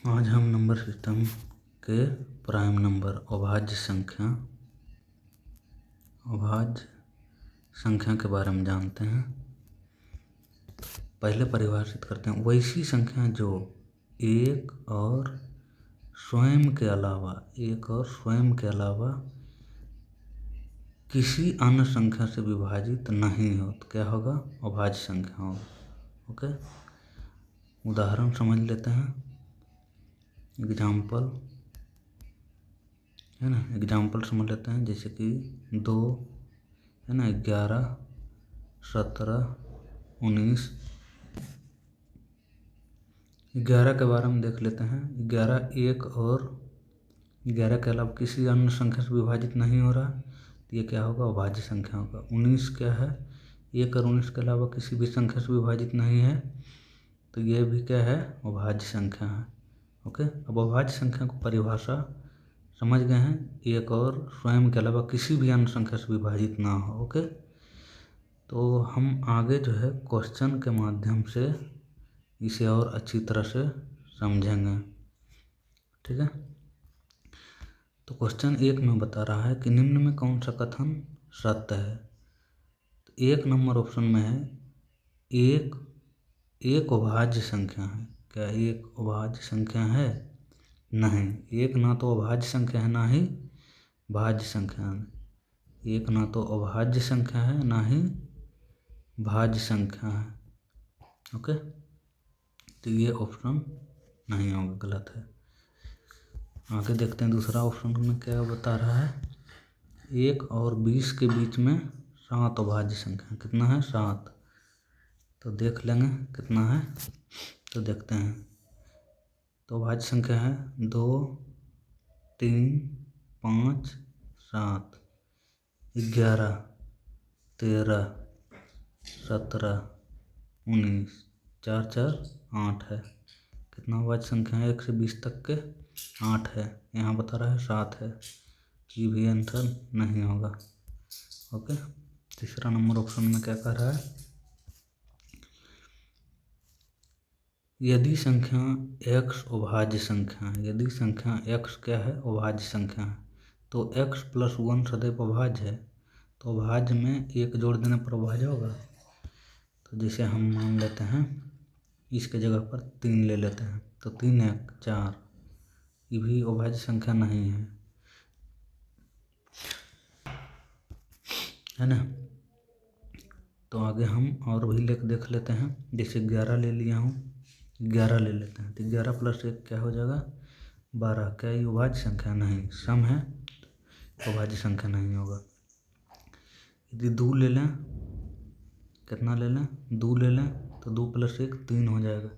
आज हम number system के प्राइम नंबर अभाज्य संख्या के बारे में जानते हैं। पहले परिभाषित करते हैं वैसी संख्या जो एक और स्वयं के अलावा किसी अन्य संख्या से विभाजित नहीं हो तो क्या होगा? अभाज्य संख्या होगा। ओके, उदाहरण समझ लेते हैं। एग्जाम्पल है ना, एग्जाम्पल समझ लेते हैं। जैसे कि 2 है ना, 11, 17, 19। 11 के बारे में देख लेते हैं। 11 एक और 11 के अलावा किसी अन्य संख्या से विभाजित नहीं हो रहा, तो ये क्या होगा? अभाज्य संख्या होगा। 19 क्या है? 1 और 19 के अलावा किसी भी संख्या से विभाजित नहीं है, तो ये भी क्या है? अभाज्य संख्या है। ओके, अब अभाज्य संख्या को परिभाषा समझ गए हैं। एक और स्वयं के अलावा किसी भी अन्य संख्या से विभाजित ना हो। ओके, तो हम आगे जो है क्वेश्चन के माध्यम से इसे और अच्छी तरह से समझेंगे। ठीक है, तो क्वेश्चन 1 में बता रहा है कि निम्न में कौन सा कथन सत्य है। तो 1 नंबर ऑप्शन में है एक अभाज्य संख्या है। क्या एक अभाज्य संख्या है? नहीं, एक ना तो अभाज्य संख्या है ना ही भाज्य संख्या है। एक ना तो अभाज्य संख्या है ना ही भाज्य संख्या है। ओके, तो ये ऑप्शन नहीं होगा, गलत है। आगे देखते हैं दूसरा ऑप्शन में क्या बता रहा है। 1 और 20 के बीच में 7 अभाज्य संख्या। कितना है? 7। तो देख लेंगे कितना है, तो देखते हैं। तो अभाज्य संख्या है 2, 3, 5, 7, 11, 13, 17, 19, 4, 4, 8 है। कितना अभाज्य संख्या है 1 से 20 तक के? 8 है। यहाँ बता रहा है 7 है। ये भी आंसर नहीं होगा। ओके, तीसरा नंबर ऑप्शन में क्या कह रहा है? यदि संख्या x अभाज्य संख्या है, यदि संख्या x क्या है? अभाज्य संख्या है, तो x + 1 सदैव अभाज्य है। तो अभाज्य में 1 जोड़ देने पर अभाज्य होगा। तो जैसे हम मान लेते हैं इसके जगह पर 3 ले लेते हैं, तो 3 1 4, ये भी अभाज्य संख्या नहीं है ना। तो आगे हम और भी देख लेते हैं। जैसे 11 ले लिया हूँ, 11 ले लेते हैं, तो 11 + 1 क्या हो जाएगा? 12। क्या ये अभाज्य संख्या? नहीं, सम है तो अभाज्य संख्या नहीं होगा। यदि 2 ले लें, कितना ले लें? 2 ले लें, तो 2 + 1 3 हो जाएगा,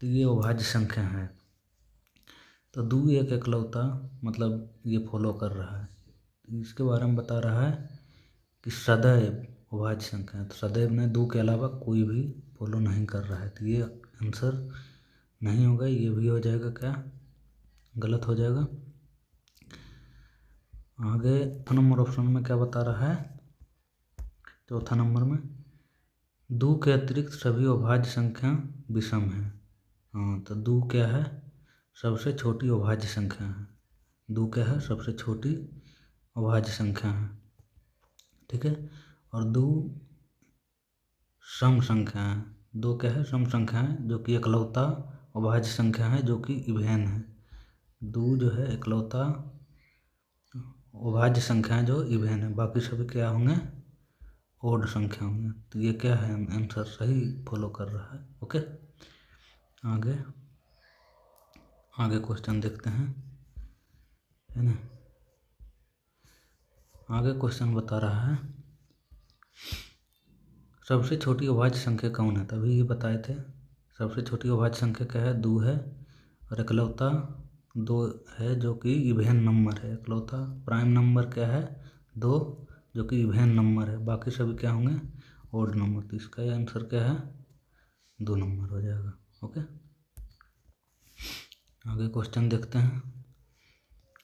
तो ये अभाज्य संख्या है। तो 2 एक इकलौता मतलब ये फॉलो कर रहा है। तो इसके बारे में बता रहा है कि सदैव अभाज्य संख्या है। तो सदैव ने 2 के अलावा कोई भी फॉलो नहीं कर रहा है, तो ये आंसर नहीं होगा। ये भी हो जाएगा क्या? गलत हो जाएगा। आगे चौथा नंबर ऑप्शन में क्या बता रहा है? चौथा नंबर में 2 के अतिरिक्त सभी अभाज्य संख्या विषम है। हाँ, तो 2 क्या है? सबसे छोटी अभाज्य संख्या है। 2 क्या है? सबसे छोटी अभाज्य संख्या है। ठीक है, और 2 सम संख्या है। 2 क्या है? सम संख्या है, जो कि इकलौता अभाज्य संख्या है, जो कि इवेन है। 2 जो है इकलौता अभाज्य संख्या है जो इवेन है, बाकी सभी क्या होंगे? ओड संख्या होंगे। तो ये क्या है? आंसर सही फॉलो कर रहा है। ओके, आगे क्वेश्चन देखते हैं, है ना। आगे क्वेश्चन बता रहा है सबसे छोटी अभाज्य संख्या कौन है? तभी ये बताए थे। सबसे छोटी अभाज्य संख्या क्या है? 2 है, और इकलौता 2 है जो कि इवेन नंबर है। इकलौता प्राइम नंबर क्या है? 2, जो कि इवेन नंबर है। बाकी सभी क्या होंगे? Odd number. तो इसका आंसर क्या है? 2 नंबर हो जाएगा। ओके, आगे क्वेश्चन देखते हैं।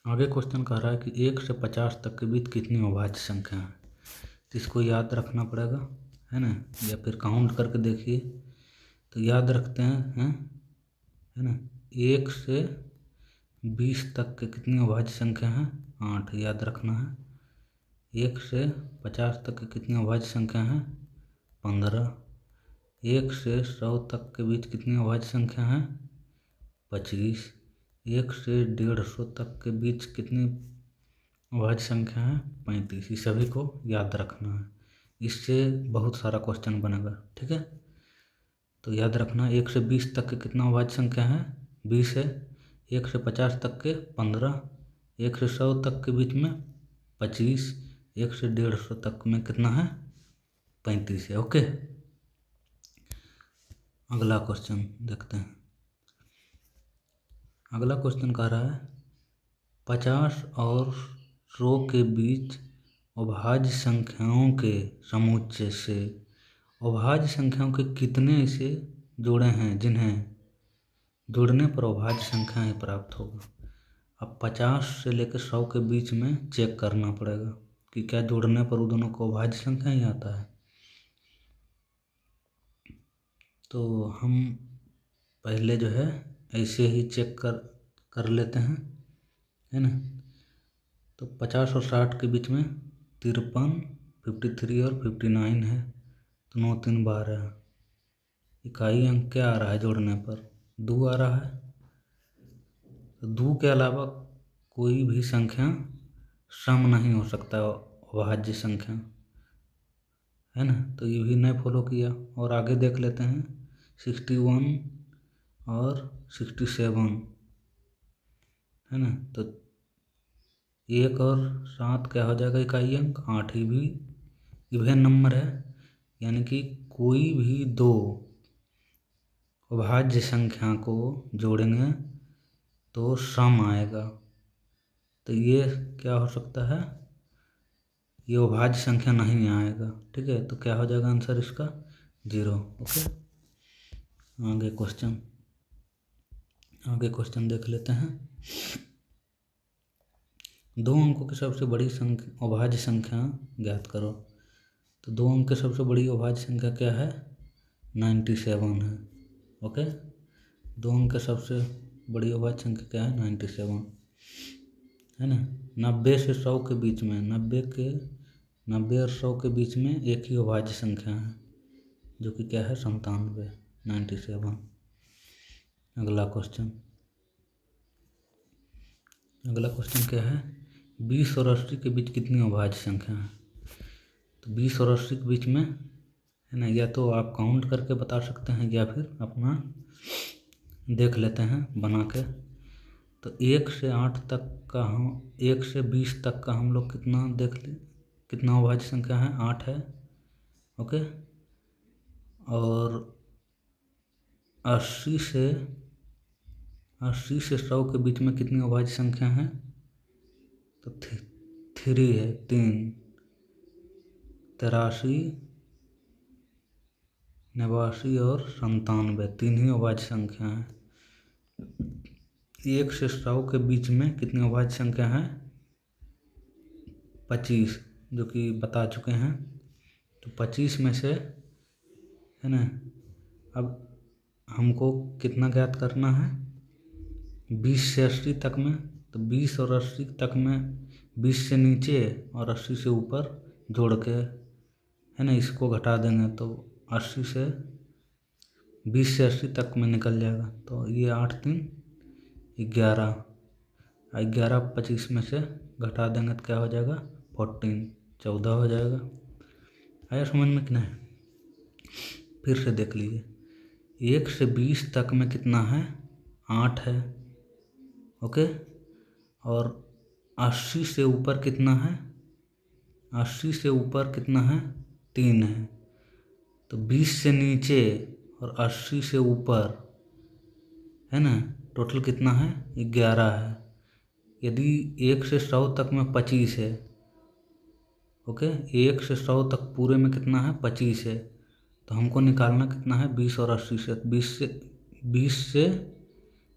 आगे क्वेश्चन कह रहा है कि 1 से 50 तक के बीच कितनी अभाज्य संख्या है। तो इसको याद रखना पड़ेगा, है ना, या फिर काउंट करके देखिए। तो याद रखते हैं, है ना। 1 से 20 तक के कितनी अभाज्य संख्या हैं? 8, याद रखना है। 1 से 50 तक की कितनी अभाज्य संख्या हैं? 15। 1 से 100 तक के बीच कितनी अभाज्य संख्या हैं? 25। 1 से 150 तक के बीच कितनी अभाज्य संख्या है? 35। इस सभी को याद रखना है, इससे बहुत सारा क्वेश्चन बनेगा। ठीक है, तो याद रखना 1 से 20 तक के कितना अभाज्य संख्या है? 20 है। 1 से 50 तक के 15। 1 से 100 तक के बीच में 25। 1 से 150 तक में कितना है? 35 है। ओके, अगला क्वेश्चन देखते हैं। अगला क्वेश्चन कह रहा है 50 और 100 के बीच अभाज्य संख्याओं के समुच्चय से अभाज्य संख्याओं के कितने ऐसे जोड़े हैं जिन्हें जोड़ने पर अभाज्य संख्याएं प्राप्त होगा। अब 50 से लेकर 100 के बीच में चेक करना पड़ेगा कि क्या जोड़ने पर उन दोनों को अभाज्य संख्या ही आता है। तो हम पहले जो है ऐसे ही चेक कर लेते हैं, है ना। तो 50 और 60 के बीच में 53, 53 और 59 है, तो 9 3 12। इकाई अंक क्या आ रहा है जोड़ने पर? 2 आ रहा है। तो 2 के अलावा कोई भी संख्या सम नहीं हो सकता अभाज्य संख्या, है ना। तो ये भी नहीं फॉलो किया। और आगे देख लेते हैं 61 और 67, है ना। तो 1 और 7 क्या हो जाएगा इकाई अंक? 8। ही भी इवेन नंबर है, यानी कि कोई भी दो अभाज्य संख्या को जोड़ेंगे तो सम आएगा। तो ये क्या हो सकता है? ये अभाज्य संख्या नहीं आएगा। ठीक है, तो क्या हो जाएगा आंसर इसका? 0। ओके, आगे क्वेश्चन देख लेते हैं। 2 अंकों की सबसे बड़ी संख्या अभाज्य संख्या ज्ञात करो। तो 2 अंक की सबसे बड़ी अभाज्य संख्या क्या है? 97 है। ओके, 2 अंक की सबसे बड़ी अभाज्य संख्या क्या है? 97, है ना। 90 से 100 के बीच में 90 और 100 के बीच में एक ही अभाज्य संख्या है, जो कि क्या है? 97, 97। अगला क्वेश्चन क्या है? 20 और 80 के बीच कितनी अभाज्य संख्या है? तो 20 और 80 के बीच में, है ना, या तो आप काउंट करके बता सकते हैं या फिर अपना देख लेते हैं बना के। तो 1 से 8 तक का 1 से 20 तक का हम लोग कितना देख ले, कितना अभाज्य संख्या है? 8 है। ओके, और 80 से 100 के बीच में कितनी अभाज्य संख्या है? तो 3 है, 3। 83, 89 और 97, 3 ही अभाज्य संख्या है। 1 से 100 के बीच में कितनी अभाज्य संख्या है? 25, जो कि बता चुके हैं। तो 25 में से, है ना, अब हमको कितना ज्ञात करना है? 20 से 80 तक में। तो 20 और 80 तक में 20 से नीचे और 80 से ऊपर जोड़ के, है ना, इसको घटा देंगे तो 80 से 20 से 80 तक में निकल जाएगा। तो ये 8 3 11, 11 25 में से घटा देंगे तो क्या हो जाएगा? 14, 14 हो जाएगा। आया समझ में कि नहीं? फिर से देख लीजिए। 1 से 20 तक में कितना है? 8 है। ओके, और 80 से ऊपर कितना है? 80 से ऊपर कितना है? 3 है। तो 20 से नीचे और 80 से ऊपर, है ना, टोटल कितना है? 11 है। यदि 1 से 100 तक में 25 है, ओके, 1 से 100 तक पूरे में कितना है? 25 है। तो हमको निकालना कितना है? 20 और 80 से। 20 से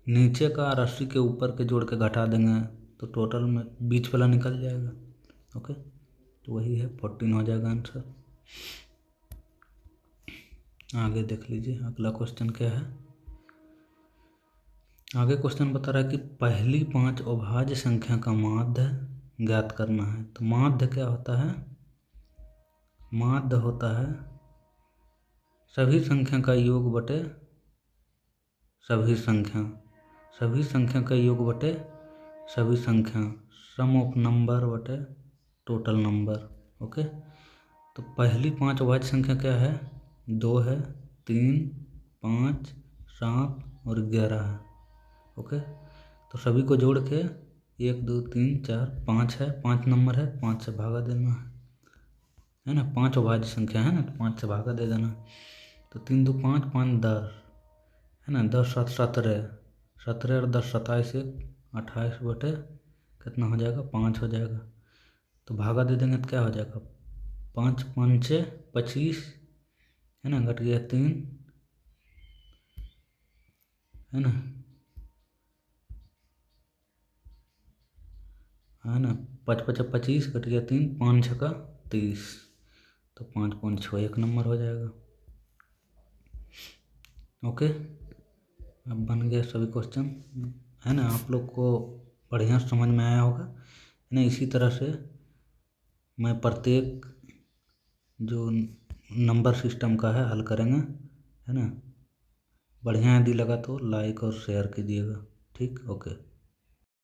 नीचे का और 80 के ऊपर के जोड़ के घटा देंगे तो टोटल में बीच वाला निकल जाएगा। ओके, तो वही है, 14 हो जाएगा आंसर। आगे देख लीजिए, अगला क्वेश्चन क्या है? आगे क्वेश्चन बता रहा है कि पहली 5 अभाज्य संख्या का माध्य ज्ञात करना है। तो माध्य क्या होता है? माध्य होता है सभी संख्या का योग बटे सभी संख्या, सभी संख्या का योग बटे सभी संख्या, सम ऑफ नंबर बटे टोटल नंबर। ओके, तो पहली 5 अभाज्य संख्या क्या है? 2 है, 3, 5, 7 और 11 है। ओके, तो सभी को जोड़ के 1 2 3 4 5 है, 5 नंबर है, 5 से भागा देना है ना। 5 अभाज्य संख्या है ना, तो 5 से भागा दे देना। तो 3 2 5, 5 10 है ना, 10 7 17, 17 और 10 27 1 28 बटे कितना हो जाएगा? 5 हो जाएगा। तो भागा दे देंगे तो क्या हो जाएगा? 5 5 6 25 है ना, घट गया 3 है ना, 5 5 25 घट गया 3, 5 6 30, तो 5 5 6 1 नंबर हो जाएगा। ओके, अब बन गया सभी क्वेश्चन है ना। आप लोग को बढ़िया समझ में आया होगा है ना। इसी तरह से मैं प्रत्येक जो नंबर सिस्टम का है हल करेंगे है ना। बढ़िया यदि लगा तो लाइक और शेयर कीजिएगा। ठीक, ओके।